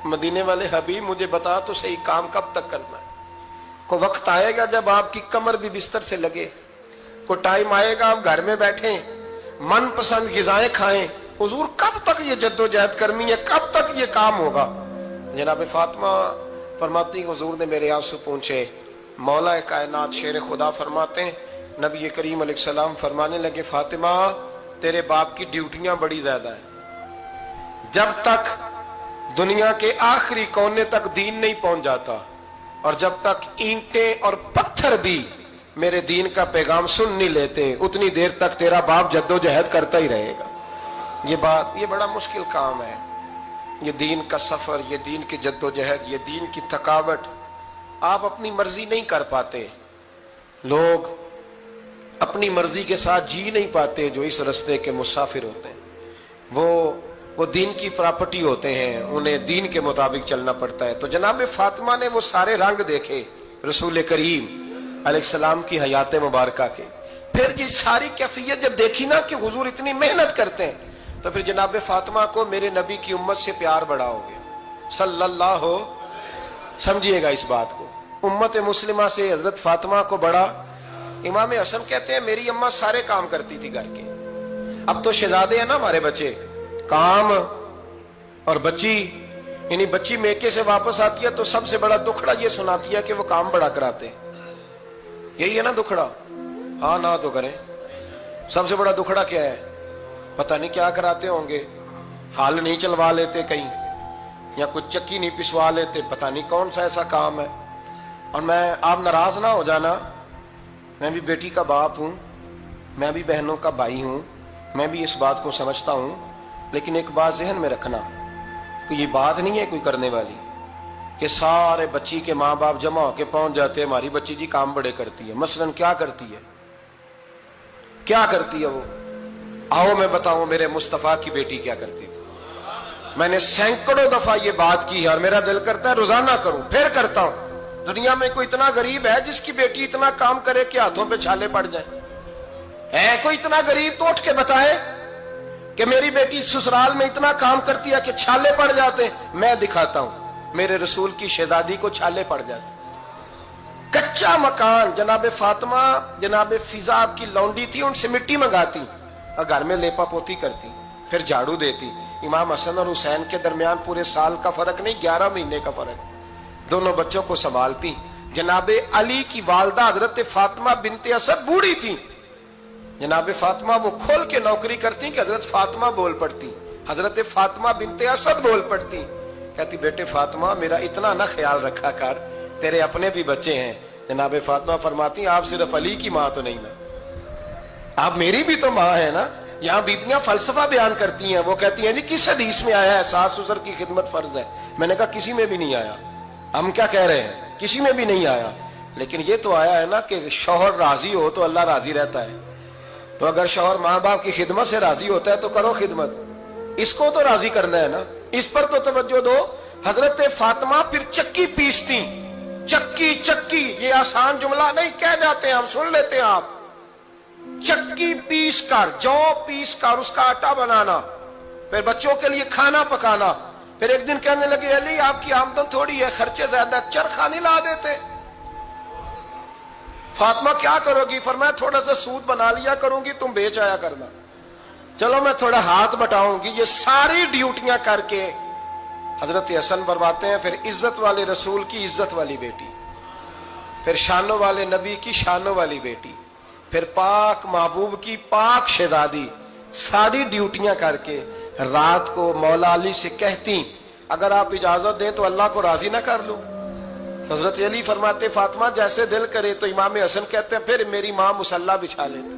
Speaker 1: मदीने वाले हबीब मुझे बता तो सही काम कब तक करना है? को वक्त आएगा जब आपकी कमर भी बिस्तर से लगे, को टाइम आएगा आप घर में बैठे मन पसंद गिजाएं खाएं, हुजूर कब तक ये जद्दोजहद करनी है, कब तक ये काम होगा? जनाब फातिमा फरमाती हुजूर ने मेरे आंसू पूछे। मौला कायनात शेर खुदा फरमाते हैं, नबी करीम अलैहिस्सलाम फरमाने लगे फातिमा तेरे बाप की ड्यूटियां बड़ी ज्यादा है, जब तक दुनिया के आखिरी कोने तक दीन नहीं पहुंच जाता और जब तक ईंटें और पत्थर भी मेरे दीन का पैगाम सुन नहीं लेते, उतनी देर तक तेरा बाप जद्दोजहद करता ही रहेगा। ये बड़ा मुश्किल काम है, ये दीन का सफर, ये दीन की जद्दोजहद, ये दीन की थकावट आप अपनी मर्जी नहीं कर पाते। लोग अपनी मर्जी के साथ जी नहीं पाते जो इस रास्ते के मुसाफिर होते हैं। वो दीन की प्रॉपर्टी होते हैं, उन्हें दीन के मुताबिक चलना पड़ता है। तो जनाब फातिमा ने वो सारे रंग देखे रसूल करीम अलैहिस्सलाम की हयात मुबारका के। फिर ये सारी कैफियत जब देखी ना कि हुजूर इतनी मेहनत करते हैं, तो फिर जनाब फातिमा को मेरे नबी की उम्मत से प्यार बड़ा हो गया सल्लल्लाहु। समझिएगा इस बात को, उम्मत मुस्लिमा से हजरत फातिमा को बड़ा। इमाम हसन कहते हैं मेरी अम्मा सारे काम करती थी घर के। अब तो शहजादे हैं ना हमारे बच्चे, काम और बच्ची, यानी बच्ची मेके से वापस आती है तो सबसे बड़ा दुखड़ा ये सुनाती है कि वो काम बड़ा कराते हैं। यही है ना दुखड़ा? हाँ ना तो करें। सबसे बड़ा दुखड़ा क्या है? पता नहीं क्या कराते होंगे, हाल नहीं चलवा लेते कहीं, या कुछ चक्की नहीं पिसवा लेते, पता नहीं कौन सा ऐसा काम है। और मैं, आप नाराज ना हो जाना, मैं भी बेटी का बाप हूं, मैं भी बहनों का भाई हूं, मैं भी इस बात को समझता हूं, लेकिन एक बात ज़हन में रखना कि ये बात नहीं है कोई करने वाली कि सारे बच्ची के माँ बाप जमा होके पहुंच जाते हैं हमारी बच्ची जी काम बड़े करती है। मसलन क्या करती है, क्या करती है वो? आओ मैं बताऊं मेरे मुस्तफा की बेटी क्या करती थी। मैंने सैकड़ों दफा ये बात की है और मेरा दिल करता है रोजाना करूं, फिर करता हूं। दुनिया में कोई इतना गरीब है जिसकी बेटी इतना काम करे कि हाथों पे छाले पड़ जाए? है कोई इतना गरीब तो उठ के बताए कि मेरी बेटी ससुराल में इतना काम करती है कि छाले पड़ जाते? मैं दिखाता हूं, मेरे रसूल की शहजादी को छाले पड़ जाते। कच्चा मकान, जनाब फातिमा जनाब फिजा की लौंडी थी, उनसे मिट्टी मंगाती और घर में लेपा पोती करती, फिर झाड़ू देती। इमाम हसन और हुसैन के दरमियान पूरे साल का फर्क नहीं, 11 महीने का फर्क। दोनों बच्चों को संभालती। जनाब अली की वालदा हजरत फातिमा बिनते असद बूढ़ी थी, जनाब फातिमा वो खोल के नौकरी करती कि हजरत फातिमा बोल पड़ती, हजरत फातिमा बिनते असद बोल पड़ती। कहती बेटे फातिमा मेरा इतना ना ख्याल रखा कर, तेरे अपने भी बच्चे हैं। जनाब फातिमा फरमाती आप सिर्फ अली की माँ तो नहीं ना, आप मेरी भी तो माँ है ना। यहाँ बीबियां फलसफा बयान करती हैं, वो कहती हैं जी किस हदीस में आया है सास ससुर की खिदमत फर्ज है? मैंने कहा किसी में भी नहीं आया। हम क्या कह रहे हैं, किसी में भी नहीं आया, लेकिन ये तो आया है ना कि शौहर राजी हो तो अल्लाह राजी रहता है। तो अगर शौहर माँ बाप की खिदमत से राजी होता है तो करो खिदमत, इसको तो राजी करना है ना, इस पर तो तवज्जो दो। हजरत फातिमा फिर चक्की पीसती। चक्की चक्की ये आसान जुमला नहीं, कह जाते हैं हम, सुन लेते हैं आप। चक्की पीस कर, जौ पीस कर उसका आटा बनाना, फिर बच्चों के लिए खाना पकाना। फिर एक दिन कहने लगे अली आपकी आमदन थोड़ी है, खर्चे ज्यादा, चरखा नहीं ला देते। फातिमा क्या करोगी? फरमाया थोड़ा सा सूद बना लिया करूंगी, तुम बेच आया करना। चलो मैं थोड़ा हाथ बटाऊंगी। ये सारी ड्यूटियां करके حضرت حسن فرماتے ہیں پھر عزت والے رسول کی عزت والی بیٹی، پھر شانوں والے نبی کی شانوں والی بیٹی، پھر پاک محبوب کی پاک شہزادی، ساری ڈیوٹیاں کر کے رات کو مولا علی سے کہتی اگر آپ اجازت دیں تو اللہ کو راضی نہ کر لوں۔ حضرت علی فرماتے فاطمہ جیسے دل کرے، تو امام حسن کہتے ہیں پھر میری ماں مصلی بچھا لیتی،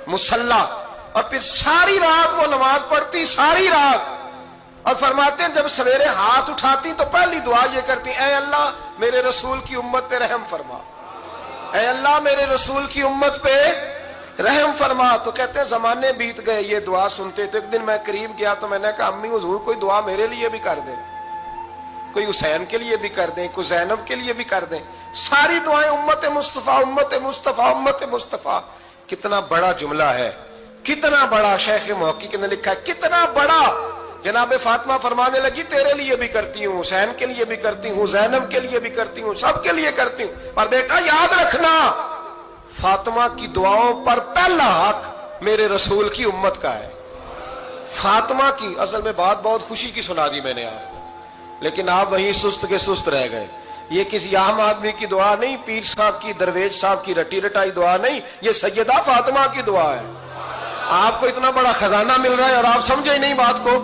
Speaker 1: مصلی، اور پھر ساری رات وہ نماز پڑھتی، ساری رات، اور فرماتے ہیں جب سویرے ہاتھ اٹھاتی تو پہلی دعا یہ کرتی اے اللہ میرے رسول کی امت پہ رحم فرما، اے اللہ میرے رسول کی امت پہ رحم فرما۔ تو کہتے ہیں زمانے بیت گئے یہ دعا سنتے، تو ایک دن میں قریب گیا تو میں نے کہا امی حضور کوئی دعا میرے لیے بھی کر دیں، کوئی حسین کے لیے بھی کر دیں، کوئی زینب کے لیے بھی کر دیں، ساری دعائیں امت مصطفیٰ امت مصطفیٰ امت مصطفیٰ۔ کتنا بڑا جملہ ہے، کتنا بڑا، شیخ محقق نے لکھا ہے کتنا بڑا۔ جناب فاطمہ فرمانے لگی تیرے لیے بھی کرتی ہوں، حسین کے لیے بھی کرتی ہوں، زینب کے لیے بھی کرتی ہوں، سب کے لیے کرتی ہوں، پر بیٹا یاد رکھنا فاطمہ کی دعاؤں پر پہلا حق میرے رسول کی امت کا ہے۔ فاطمہ کی اصل میں بات بہت خوشی کی سنا دی میں نے آپ کو، لیکن آپ وہیں سست کے سست رہ گئے۔ یہ کسی عام آدمی کی دعا نہیں، پیر صاحب کی، درویش صاحب کی رٹی رٹائی دعا نہیں، یہ سیدہ فاطمہ کی دعا ہے۔ آپ کو اتنا بڑا خزانہ مل رہا ہے اور آپ سمجھے ہی نہیں بات کو۔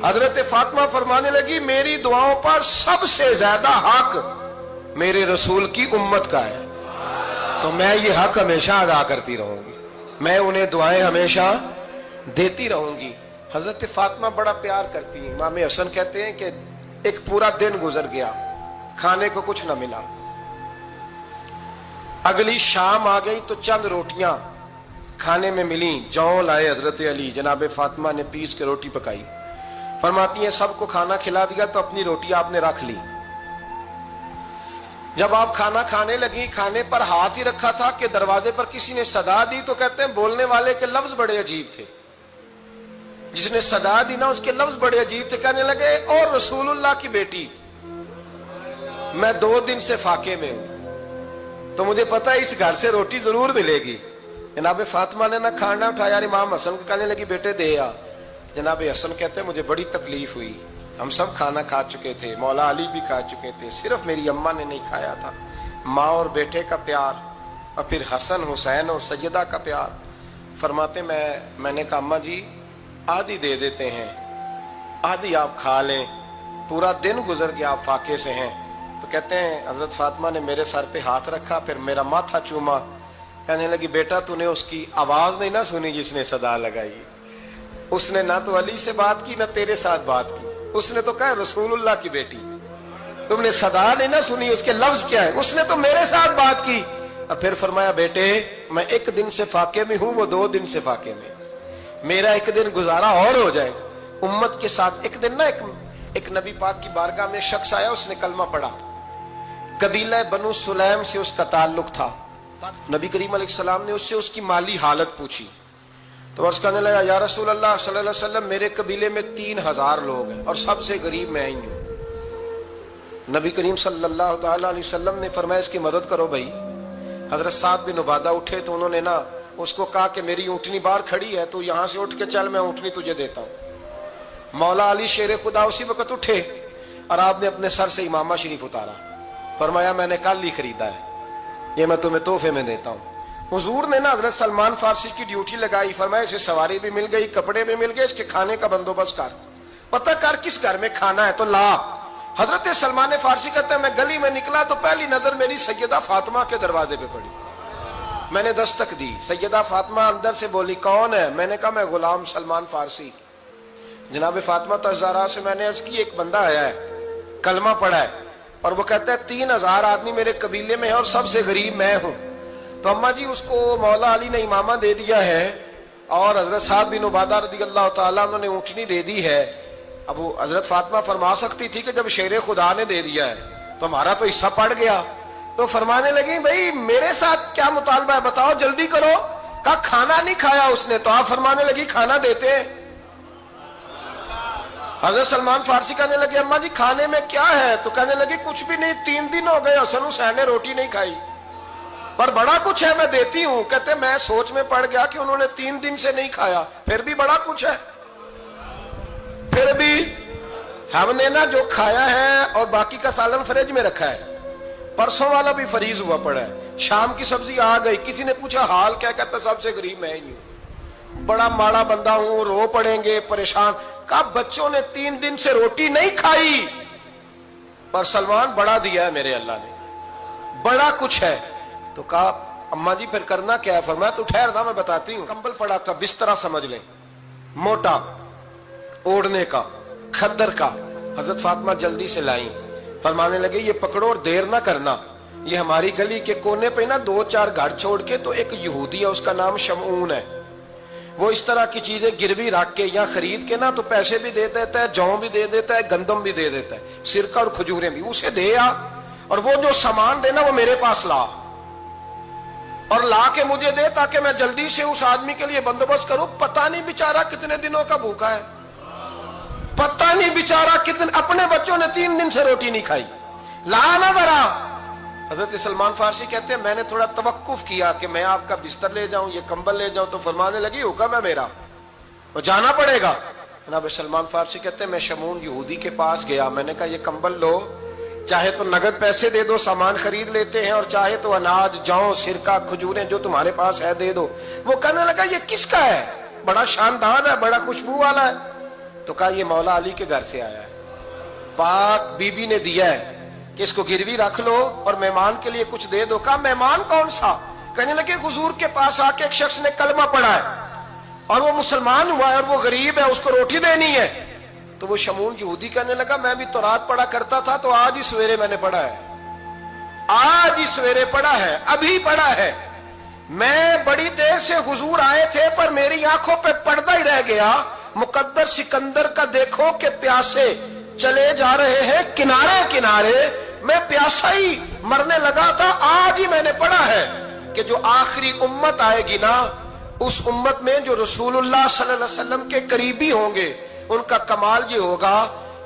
Speaker 1: حضرت فاطمہ فرمانے لگی میری دعاؤں پر سب سے زیادہ حق میرے رسول کی امت کا ہے، تو میں یہ حق ہمیشہ ادا کرتی رہوں گی، میں انہیں دعائیں ہمیشہ دیتی رہوں گی۔ حضرت فاطمہ بڑا پیار کرتی ہیں۔ امام حسن کہتے ہیں کہ ایک پورا دن گزر گیا، کھانے کو کچھ نہ ملا، اگلی شام آ گئی تو چند روٹیاں کھانے میں ملیں، جوں لائے حضرت علی، جناب فاطمہ نے پیس کے روٹی پکائی، فرماتی ہیں سب کو کھانا کھلا دیا تو اپنی روٹی آپ نے رکھ لی۔ جب آپ کھانا کھانے لگی، کھانے پر ہاتھ ہی رکھا تھا کہ دروازے پر کسی نے صدا دی، تو کہتے ہیں بولنے والے کے لفظ بڑے عجیب تھے، جس نے صدا دی نا اس کے لفظ بڑے عجیب تھے، کہنے لگے اور رسول اللہ کی بیٹی میں 2 دن سے فاقے میں ہوں، تو مجھے پتا ہے اس گھر سے روٹی ضرور ملے گی۔ جناب فاطمہ نے نہ کھانا اٹھایا، امام حسن کو کہنے لگی بیٹے دے آ۔ جناب حسن کہتے ہیں مجھے بڑی تکلیف ہوئی، ہم سب کھانا کھا چکے تھے، مولا علی بھی کھا چکے تھے، صرف میری اماں نے نہیں کھایا تھا۔ ماں اور بیٹے کا پیار، اور پھر حسن حسین اور سیدہ کا پیار۔ فرماتے میں نے کہا اماں جی آدھی دے دیتے ہیں، آدھی آپ کھا لیں، پورا دن گزر گیا آپ فاقے سے ہیں۔ تو کہتے ہیں حضرت فاطمہ نے میرے سر پہ ہاتھ رکھا، پھر میرا ماتھا چوما، کہنے لگی بیٹا تو نے اس کی آواز نہیں نہ سنی جس نے صدا لگائی، اس نے نہ تو علی سے بات کی نہ تیرے ساتھ بات کی، اس نے تو کہا رسول اللہ کی بیٹی، تم نے صدا نہیں نہ سنی، اس کے لفظ کیا ہے، اس نے تو میرے ساتھ بات کی۔ اور پھر فرمایا بیٹے میں 1 دن سے فاقے میں ہوں، وہ 2 دن سے فاقے میں، میرا 1 دن گزارا اور ہو جائے گا امت کے ساتھ۔ ایک دن نا ایک نبی پاک کی بارگاہ میں شخص آیا، اس نے کلمہ پڑھا، قبیلہ بنو سلیم سے اس کا تعلق تھا۔ نبی کریم علیہ السلام نے اس سے اس کی مالی حالت پوچھی، تو عرض کرنے لگا یا رسول اللہ صلی اللہ علیہ وسلم میرے قبیلے میں 3000 لوگ ہیں اور سب سے غریب میں ہی ہوں۔ نبی کریم صلی اللہ تعالی علیہ وسلم نے فرمایا اس کی مدد کرو بھائی۔ حضرت سعد بن عبادہ اٹھے تو انہوں نے نا اس کو کہا کہ میری اونٹنی باہر کھڑی ہے تو یہاں سے اٹھ کے چل، میں اونٹنی تجھے دیتا ہوں۔ مولا علی شیر خدا اسی وقت اٹھے اور آپ نے اپنے سر سے امامہ شریف اتارا، فرمایا میں نے کل ہی خریدا ہے، یہ میں تمہیں تحفے میں دیتا ہوں۔ حضور نے نا حضرت سلمان فارسی کی ڈیوٹی لگائی، فرمایا اسے سواری بھی مل گئی، کپڑے بھی مل گئے، اس کے کھانے کا بندوبست کر، پتہ کر کس گھر میں کھانا ہے تو لا۔ حضرت سلمان فارسی کہتے ہیں میں گلی میں نکلا تو پہلی نظر میری سیدہ فاطمہ کے دروازے پہ پڑی، میں نے دستک دی، سیدہ فاطمہ اندر سے بولی کون ہے؟ میں نے کہا میں غلام سلمان فارسی۔ جناب فاطمہ تزارہ سے میں نے عرض کی ایک بندہ آیا ہے، کلمہ پڑھا ہے، اور وہ کہتا ہے 3000 آدمی میرے قبیلے میں ہے اور سب سے غریب میں ہوں۔ تو اماں جی اس کو مولا علی نے امامہ دے دیا ہے اور حضرت سعد بن عبادہ رضی اللہ تعالیٰ عنہ نے اونٹنی دے دی ہے۔ اب وہ حضرت فاطمہ فرما سکتی تھی کہ جب شیر خدا نے دے دیا ہے تو ہمارا تو حصہ پڑ گیا، تو فرمانے لگی بھئی میرے ساتھ کیا مطالبہ ہے بتاؤ جلدی کرو۔ کہا کھانا نہیں کھایا اس نے، تو آپ فرمانے لگی کھانا دیتے ہیں۔ حضرت سلمان فارسی کہنے لگے اماں جی کھانے میں کیا ہے؟ تو کہنے لگی کچھ بھی نہیں، 3 دن ہو گئے حسن حسین نے روٹی نہیں کھائی، پر بڑا کچھ ہے میں دیتی ہوں۔ کہتے میں سوچ میں پڑ گیا کہ انہوں نے 3 دن سے نہیں کھایا، پھر بھی بڑا کچھ ہے، پھر بھی हमने ना जो खाया है और बाकी का सालन फ्रिज में रखा है, परसों वाला भी फरीज हुआ पड़ा है, शाम की सब्जी आ गई, किसी ने पूछा हाल क्या, कहता सबसे गरीब मैं ही हूं, बड़ा माड़ा बंदा हूं, रो पड़ेंगे, परेशान। कहा बच्चों ने 3 दिन से रोटी नहीं खाई, पर सलमान बड़ा दिया है मेरे अल्लाह ने, बड़ा कुछ है। तो कहा अम्मा जी फिर करना क्या है? फरमाया तू ठहर ना मैं बताती हूँ। कंबल पड़ा था, बिस्तरा समझ ले, मोटा ओढ़ने का, खद्दर का। हजरत फातिमा जल्दी से लाई, फरमाने लगे ये पकड़ो और देर ना करना, ये हमारी गली के कोने पे ना 2-4 घर छोड़ के तो एक यहूदी है, उसका नाम शमऊन है, वो इस तरह की चीजें गिरवी रख के या खरीद के ना तो पैसे भी दे देता है, जौ भी दे देता है, गंदम भी दे देता है, सिरका और खजूरें भी, उसे दे आ, और वो जो सामान देना वो मेरे पास ला, और ला के मुझे दे ताकि मैं जल्दी से उस आदमी के लिए बंदोबस्त करूं। पता नहीं बेचारा कितने दिनों का भूखा है, पता नहीं बेचारा कितने, अपने बच्चों ने 3 दिन से रोटी नहीं खाई, ला ना जरा। हजरत सलमान फारसी कहते हैं मैंने थोड़ा तवक्कुफ किया कि मैं आपका बिस्तर ले जाऊं, ये कंबल ले जाऊं, तो फरमाने लगी हुक्म है मेरा, वो जाना पड़ेगा। जनाब सलमान फारसी कहते हैं मैं शमून यहूदी के पास गया, मैंने कहा ये कंबल लो, चाहे तो नगद पैसे दे दो, सामान खरीद लेते हैं, और चाहे तो अनाज, जौ, सिरका, खजूरें जो तुम्हारे पास है दे दो। वो कहने लगा ये किसका है, बड़ा शानदार है, बड़ा खुशबू वाला है। तो कहा ये मौला अली के घर से आया है, पाक बीबी ने दिया है कि इसको गिरवी रख लो और मेहमान के लिए कुछ दे दो। कहा मेहमान कौन सा? कहने लगे हुजूर के पास आके एक शख्स ने कलमा पढ़ा है और वो मुसलमान हुआ है और वो गरीब है, उसको रोटी देनी है। तो वो शमून यहूदी कहने लगा मैं भी तो रात पढ़ा करता था, तो आज ही सवेरे मैंने पढ़ा है, आज ही सवेरे पढ़ा है, अभी पढ़ा है। मैं बड़ी देर से हुजूर आए थे पर मेरी आंखों पे पर्दा ही रह गया, मुकद्दर सिकंदर का देखो कि प्यासे चले जा रहे हैं किनारे किनारे, मैं प्यासा ही मरने लगा था, आज ही मैंने पढ़ा है कि जो आखिरी उम्मत आएगी ना, उस उम्मत में जो रसूलुल्लाह सल्लल्लाहु अलैहि वसल्लम के करीबी होंगे, उनका कमाल ये होगा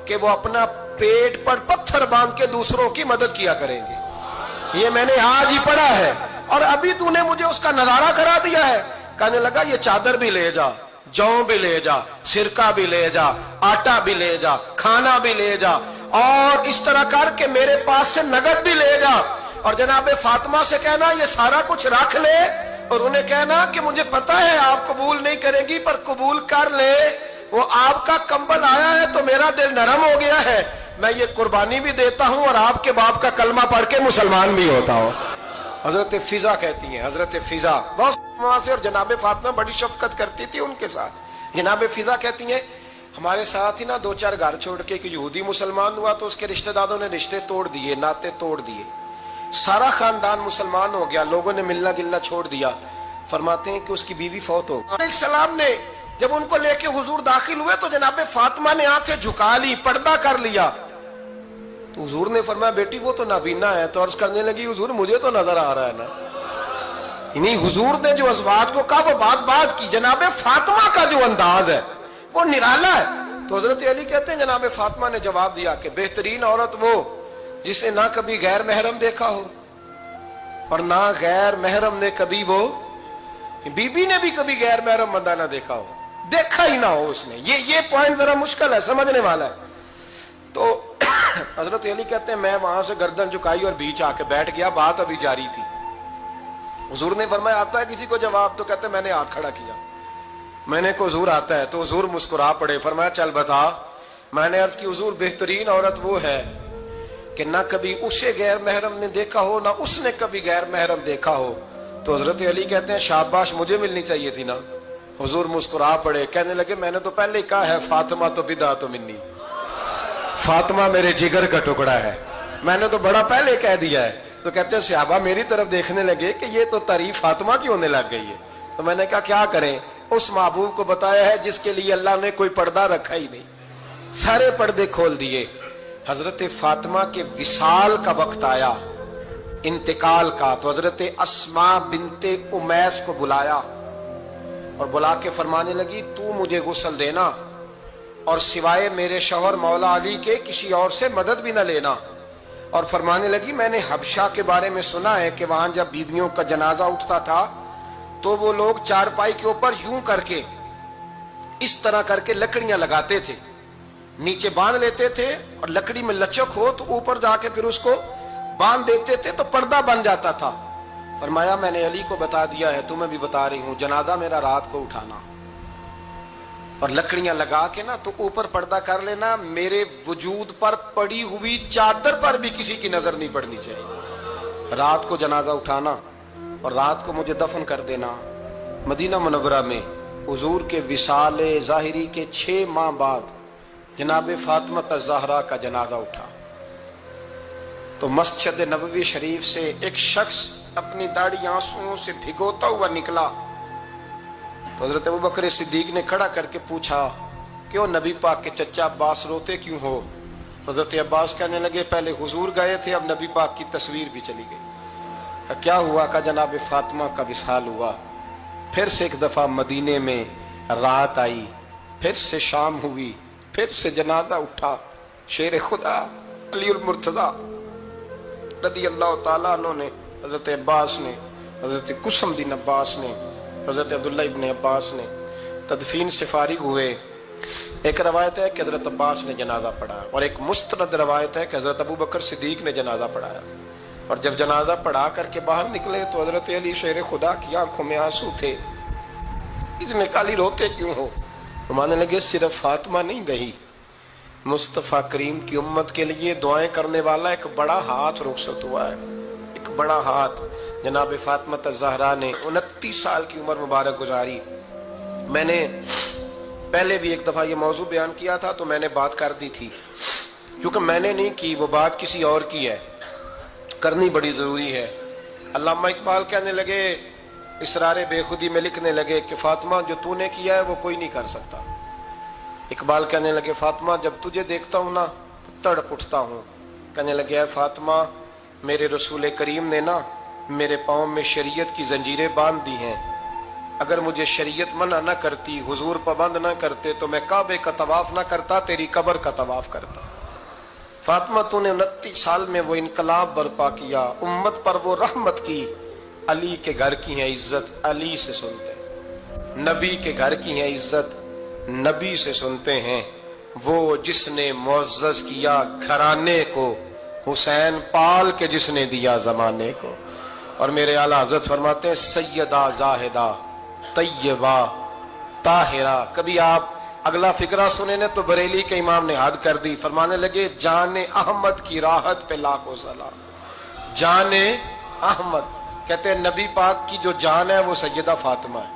Speaker 1: कि वो अपना पेट पर पत्थर बांध के दूसरों की मदद किया करेंगे। ये मैंने आज ही पढ़ा है और अभी तूने मुझे उसका नजारा करा दिया है। कहने लगा ये चादर भी ले जा, जौ भी ले जा, सिरका भी ले जा, आटा भी ले जा, खाना भी ले जा, और इस तरह करके मेरे पास से नगद भी ले जा, और जनाब फातिमा से कहना ये सारा कुछ रख ले, और उन्हें कहना कि मुझे पता है आप कबूल नहीं करेंगी पर कबूल कर ले, वो आपका कंबल आया है तो मेरा दिल नरम हो गया है, मैं ये कुर्बानी भी देता हूं और आपके बाप का कलमा पढ़ के मुसलमान भी होता हूं। हजरत फिजा कहती हैं, हजरत फिजा बहुत वहां से, और जनाब फातिमा बड़ी शफकत करती थी उनके साथ। जनाब फिजा कहती हैं हमारे साथ ही ना 2-4 घर छोड़ के एक यहूदी मुसलमान हुआ तो उसके रिश्तेदारों ने रिश्ते तोड़ दिए, नाते तोड़ दिए, सारा खानदान मुसलमान हो गया, लोगों ने मिलना गिलना छोड़ दिया। फरमाते हैं कि उसकी बीवी फौत हो गई। सलाम ने जब उनको लेके हुजूर दाखिल हुए तो जनाब फातिमा ने आंखें झुका ली, पर्दा कर लिया, तो हुजूर ने फरमाया बेटी वो तो नाबीना है। तो अर्ज करने लगी हुजूर मुझे तो नजर आ रहा है ना। इन्हीं हुजूर ने जो अज़वाज को कहा वो बात की, जनाब फातिमा का जो अंदाज है वो निराला है। तो हजरत अली कहते हैं जनाब फातिमा ने जवाब दिया कि बेहतरीन औरत वो जिसे ना कभी गैर महरम देखा हो और ना गैर महरम ने कभी, वो बीबी ने भी कभी गैर महरम बंदा ना देखा हो, देखा ही ना हो उसने। ये पॉइंट जरा मुश्किल है, समझने वाला है। तो हजरत अली कहते हैं मैं वहां से गर्दन झुकाई और बीच आके बैठ गया, बात अभी जारी थी। हुजूर ने फरमाया आता है किसी को जवाब? तो कहते मैंने हाथ खड़ा किया, मैंने को हुजूर आता है। तो हुजूर मुस्कुरा पड़े, फरमाया चल बता। मैंने अर्ज की हुजूर बेहतरीन औरत वो है कि ना कभी उसे गैर महरम ने देखा हो ना उसने कभी गैर महरम देखा हो। तो हजरत अली कहते हैं शाबाश, मुझे मिलनी चाहिए थी ना। हुजूर मुस्कुरा पड़े, कहने लगे मैंने तो पहले ही कहा है फातिमा तो बिदा तो मिन्नी, फातिमा मेरे जिगर का टुकड़ा है, मैंने तो बड़ा पहले कह दिया है। तो कहते हैं सहाबा मेरी तरफ देखने लगे कि ये तो तारीफ फातिमा की होने लग गई है। तो मैंने कहा क्या करें, उस महबूब को बताया है जिसके लिए अल्लाह ने कोई पर्दा रखा ही नहीं, सारे पर्दे खोल दिए। हजरत फातिमा के विसाल का वक्त आया, इंतकाल का, तो हजरत अस्मा बिनते उमैस को बुलाया और बुला के फरमाने लगी तू मुझे गुस्ल देना और सिवाय मेरे शौहर मौला अली के किसी और से मदद भी न लेना। और फरमाने लगी मैंने हबशा के बारे में सुना है कि वहां जब बीवियों का जनाजा उठता था तो वो लोग चारपाई के ऊपर यूं करके इस तरह करके लकड़ियां लगाते थे نیچے باندھ لیتے تھے اور لکڑی میں لچک ہو تو اوپر جا کے پھر اس کو باندھ دیتے تھے تو پردہ بن جاتا تھا. فرمایا میں نے علی کو بتا دیا ہے، تمہیں بھی بتا رہی ہوں، جنازہ میرا رات کو اٹھانا اور لکڑیاں لگا کے نا تو اوپر پردہ کر لینا، میرے وجود پر پڑی ہوئی چادر پر بھی کسی کی نظر نہیں پڑنی چاہیے. رات کو جنازہ اٹھانا اور رات کو مجھے دفن کر دینا. مدینہ منورہ میں حضور کے وصال ظاہری کے 6 ماہ بعد جناب فاطمہ الزہرا کا جنازہ اٹھا تو مسجد نبوی شریف سے ایک شخص اپنی داڑھی آنسوؤں سے بھگوتا ہوا نکلا تو حضرت ابوبکر صدیق نے کھڑا کر کے پوچھا کیوں نبی پاک کے چچا عباس روتے کیوں ہو؟ حضرت عباس کہنے لگے پہلے حضور گئے تھے، اب نبی پاک کی تصویر بھی چلی گئی. کیا ہوا؟ کہ جناب فاطمہ کا وصال ہوا. پھر سے ایک دفعہ مدینے میں رات آئی، پھر سے شام ہوئی، پھر سے جنازہ اٹھا. شیر خدا علی المرتضیٰ رضی اللہ تعالیٰ عنہ نے، حضرت عباس نے، حضرت قسم الدین عباس نے، حضرت عبداللہ ابن عباس نے تدفین سے فارغ ہوئے. ایک روایت ہے کہ حضرت عباس نے جنازہ پڑھا اور ایک مستند روایت ہے کہ حضرت ابوبکر صدیق نے جنازہ پڑھایا. اور جب جنازہ پڑھا کر کے باہر نکلے تو حضرت علی شیر خدا کی آنکھوں میں آنسو تھے. اتنے کالی روتے کیوں ہو؟ ماننے لگے صرف فاطمہ نہیں گئی، مصطفیٰ کریم کی امت کے لیے دعائیں کرنے والا ایک بڑا ہاتھ رخصت ہوا ہے. ایک بڑا ہاتھ جناب فاطمہ الزہرا نے 29 سال کی عمر مبارک گزاری. میں نے پہلے بھی ایک دفعہ یہ موضوع بیان کیا تھا تو میں نے بات کر دی تھی، کیونکہ میں نے نہیں کی، وہ بات کسی اور کی ہے، کرنی بڑی ضروری ہے. علامہ اقبال کہنے لگے، اسرار بے خودی میں لکھنے لگے کہ فاطمہ جو تو نے کیا ہے وہ کوئی نہیں کر سکتا. اقبال کہنے لگے فاطمہ جب تجھے دیکھتا ہوں نا تڑپ اٹھتا ہوں. کہنے لگے اے فاطمہ میرے رسول کریم نے نا میرے پاؤں میں شریعت کی زنجیریں باندھ دی ہیں، اگر مجھے شریعت منع نہ کرتی، حضور پابند نہ کرتے تو میں کعبے کا طواف نہ کرتا، تیری قبر کا طواف کرتا. فاطمہ تو نے 29 سال میں وہ انقلاب برپا کیا، امت پر وہ رحمت کی. علی کے گھر کی ہے عزت، علی سے سنتے ہیں. نبی کے گھر کی ہے عزت، نبی سے سنتے ہیں. وہ جس نے معزز کیا گھرانے کو، حسین پال کے جس نے دیا زمانے کو. اور میرے اعلیٰ حضرت فرماتے ہیں سیدہ زاہدہ طیبہ طاہرہ. کبھی آپ اگلا فقرہ سنے نے تو بریلی کے امام نے حد کر دی، فرمانے لگے جان احمد کی راحت پہ لاکھوں سلام. جان احمد کہتے ہیں نبی پاک کی جو جان ہے وہ سیدہ فاطمہ ہے.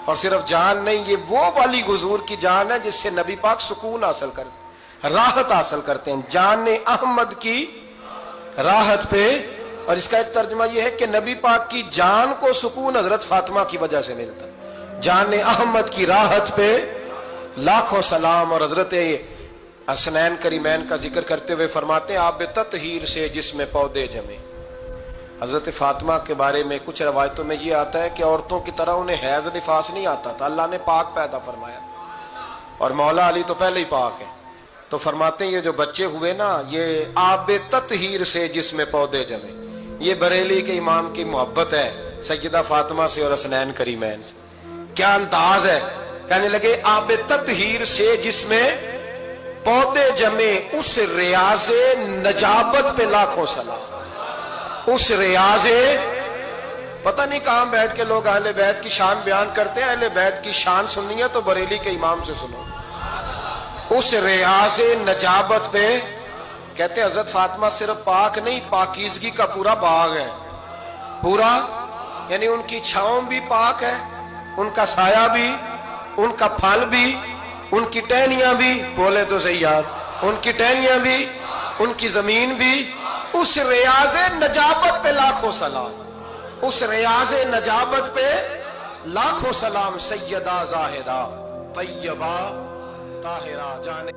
Speaker 1: اور صرف جان نہیں، یہ وہ والی حضور کی جان ہے جس سے نبی پاک سکون حاصل کرتے، راحت حاصل کرتے ہیں. جان احمد کی راحت پہ. اور اس کا ایک ترجمہ یہ ہے کہ نبی پاک کی جان کو سکون حضرت فاطمہ کی وجہ سے ملتا. جان احمد کی راحت پہ لاکھوں سلام. اور حضرت حسنین کریمین کا ذکر کرتے ہوئے فرماتے ہیں آب تطہیر سے جس میں پودے جمے. حضرت فاطمہ کے بارے میں کچھ روایتوں میں یہ آتا ہے کہ عورتوں کی طرح انہیں حیض نفاس نہیں آتا تھا، اللہ نے پاک پیدا فرمایا. اور مولا علی تو پہلے ہی پاک ہے، تو فرماتے ہیں یہ جو بچے ہوئے نا یہ آب تطہیر سے جس میں پودے جمے. یہ بریلی کے امام کی محبت ہے سیدہ فاطمہ سے اور حسنین کریمین سے. کیا انداز ہے! کہنے لگے آب تطہیر سے جس میں پودے جمے، اس ریاض نجابت پہ لاکھوں سلام. اس ریاض، پتہ نہیں کہاں بیٹھ کے لوگ اہل بیت کی شان بیان کرتے ہیں. اہل بیت کی شان سننی ہے تو بریلی کے امام سے سنو. اس ریاض نجابت پہ کہتے ہیں حضرت فاطمہ صرف پاک نہیں، پاکیزگی کا پورا باغ ہے. پورا یعنی ان کی چھاؤں بھی پاک ہے، ان کا سایہ بھی، ان کا پھل بھی، ان کی ٹہنیاں بھی، بولے تو صحیح یار، ان کی ٹہنیاں بھی، ان کی زمین بھی. اس ریاض نجابت پہ لاکھوں سلام. اس ریاض نجابت پہ لاکھوں سلام. سیدہ زاہدہ طیبہ طاہرہ جانے